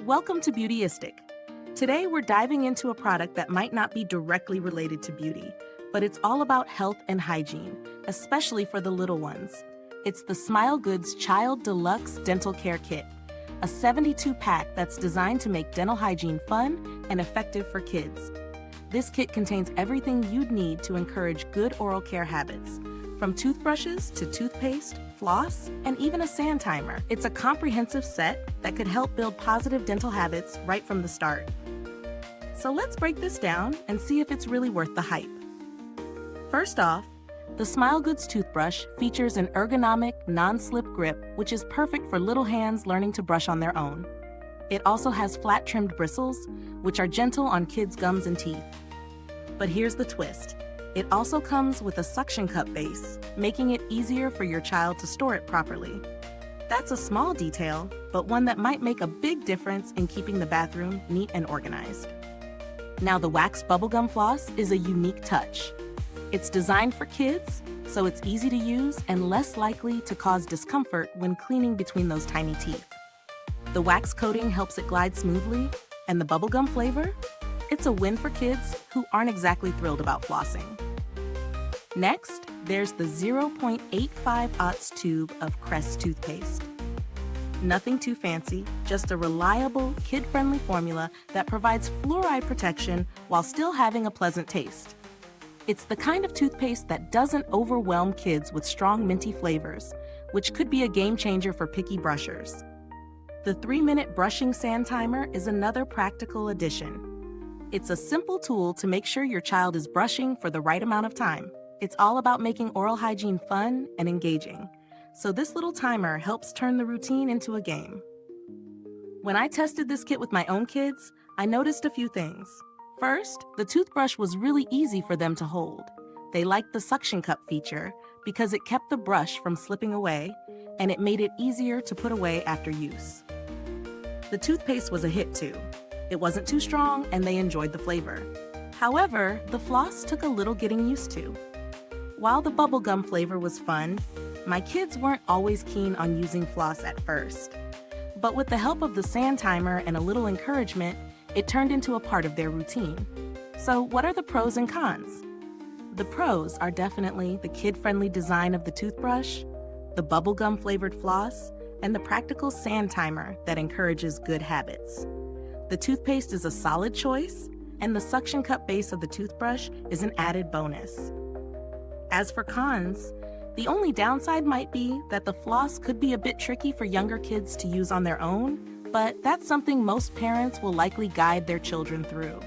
Welcome to Beautyistic. Today we're diving into a product that might not be directly related to beauty, but it's all about health and hygiene, especially for the little ones. It's the SmileGoods Child Deluxe Dental Care Kit, a 72-pack that's designed to make dental hygiene fun and effective for kids. This kit contains everything you'd need to encourage good oral care habits, from toothbrushes to toothpaste, floss, and even a sand timer. It's a comprehensive set that could help build positive dental habits right from the start. So let's break this down and see if it's really worth the hype. First off, the SmileGoods toothbrush features an ergonomic, non-slip grip, which is perfect for little hands learning to brush on their own. It also has flat-trimmed bristles, which are gentle on kids' gums and teeth. But here's the twist. It also comes with a suction cup base, making it easier for your child to store it properly. That's a small detail, but one that might make a big difference in keeping the bathroom neat and organized. Now, the wax bubblegum floss is a unique touch. It's designed for kids, so it's easy to use and less likely to cause discomfort when cleaning between those tiny teeth. The wax coating helps it glide smoothly, and the bubblegum flavor? It's a win for kids who aren't exactly thrilled about flossing. Next, there's the 0.85 tube of Crest toothpaste. Nothing too fancy, just a reliable, kid-friendly formula that provides fluoride protection while still having a pleasant taste. It's the kind of toothpaste that doesn't overwhelm kids with strong minty flavors, which could be a game changer for picky brushers. The 3-minute brushing sand timer is another practical addition. It's a simple tool to make sure your child is brushing for the right amount of time. It's all about making oral hygiene fun and engaging, so this little timer helps turn the routine into a game. When I tested this kit with my own kids, I noticed a few things. First, the toothbrush was really easy for them to hold. They liked the suction cup feature because it kept the brush from slipping away, and it made it easier to put away after use. The toothpaste was a hit too. It wasn't too strong, and they enjoyed the flavor. However, the floss took a little getting used to. While the bubblegum flavor was fun, my kids weren't always keen on using floss at first. But with the help of the sand timer and a little encouragement, it turned into a part of their routine. So what are the pros and cons? The pros are definitely the kid-friendly design of the toothbrush, the bubblegum flavored floss, and the practical sand timer that encourages good habits. The toothpaste is a solid choice, and the suction cup base of the toothbrush is an added bonus. As for cons, the only downside might be that the floss could be a bit tricky for younger kids to use on their own, but that's something most parents will likely guide their children through.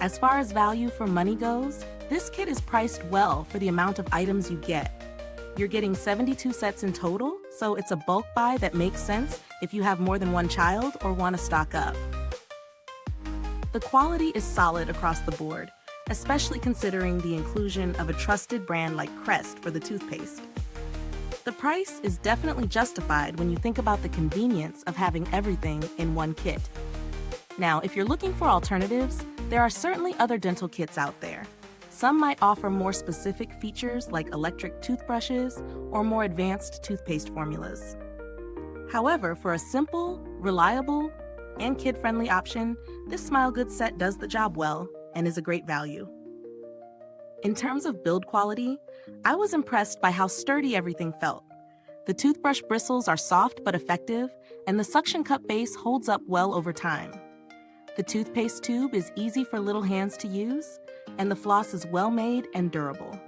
As far as value for money goes, this kit is priced well for the amount of items you get. You're getting 72 sets in total, so it's a bulk buy that makes sense if you have more than one child or want to stock up. The quality is solid across the board, especially considering the inclusion of a trusted brand like Crest for the toothpaste. The price is definitely justified when you think about the convenience of having everything in one kit. Now, if you're looking for alternatives, there are certainly other dental kits out there. Some might offer more specific features like electric toothbrushes or more advanced toothpaste formulas. However, for a simple, reliable, and kid-friendly option, this SmileGoods set does the job well and is a great value. In terms of build quality, I was impressed by how sturdy everything felt. The toothbrush bristles are soft but effective, and the suction cup base holds up well over time. The toothpaste tube is easy for little hands to use, and the floss is well made and durable.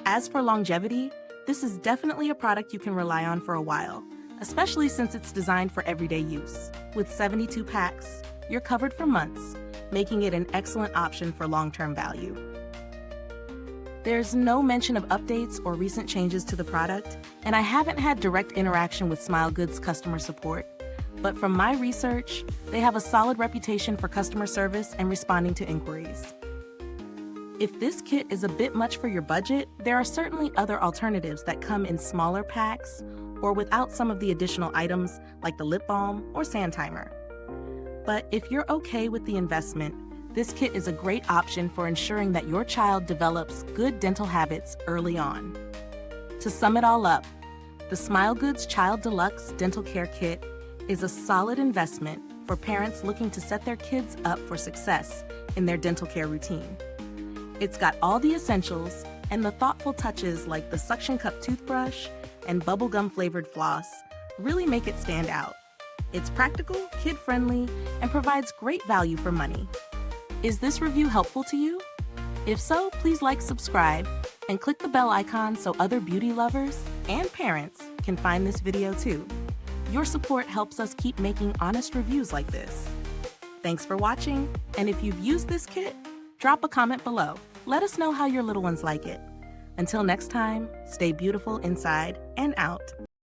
As for longevity, this is definitely a product you can rely on for a while, especially since it's designed for everyday use. With 72 packs, you're covered for months, making it an excellent option for long-term value. There's no mention of updates or recent changes to the product, and I haven't had direct interaction with SmileGoods customer support, but from my research, they have a solid reputation for customer service and responding to inquiries. If this kit is a bit much for your budget, there are certainly other alternatives that come in smaller packs or without some of the additional items like the lip balm or sand timer. But if you're okay with the investment, this kit is a great option for ensuring that your child develops good dental habits early on. To sum it all up, the SmileGoods Child Deluxe Dental Care Kit is a solid investment for parents looking to set their kids up for success in their dental care routine. It's got all the essentials, and the thoughtful touches like the suction cup toothbrush and bubblegum flavored floss really make it stand out. It's practical, kid-friendly, and provides great value for money. Is this review helpful to you? If so, please like, subscribe, and click the bell icon so other beauty lovers and parents can find this video too. Your support helps us keep making honest reviews like this. Thanks for watching, and if you've used this kit, drop a comment below. Let us know how your little ones like it. Until next time, stay beautiful inside and out.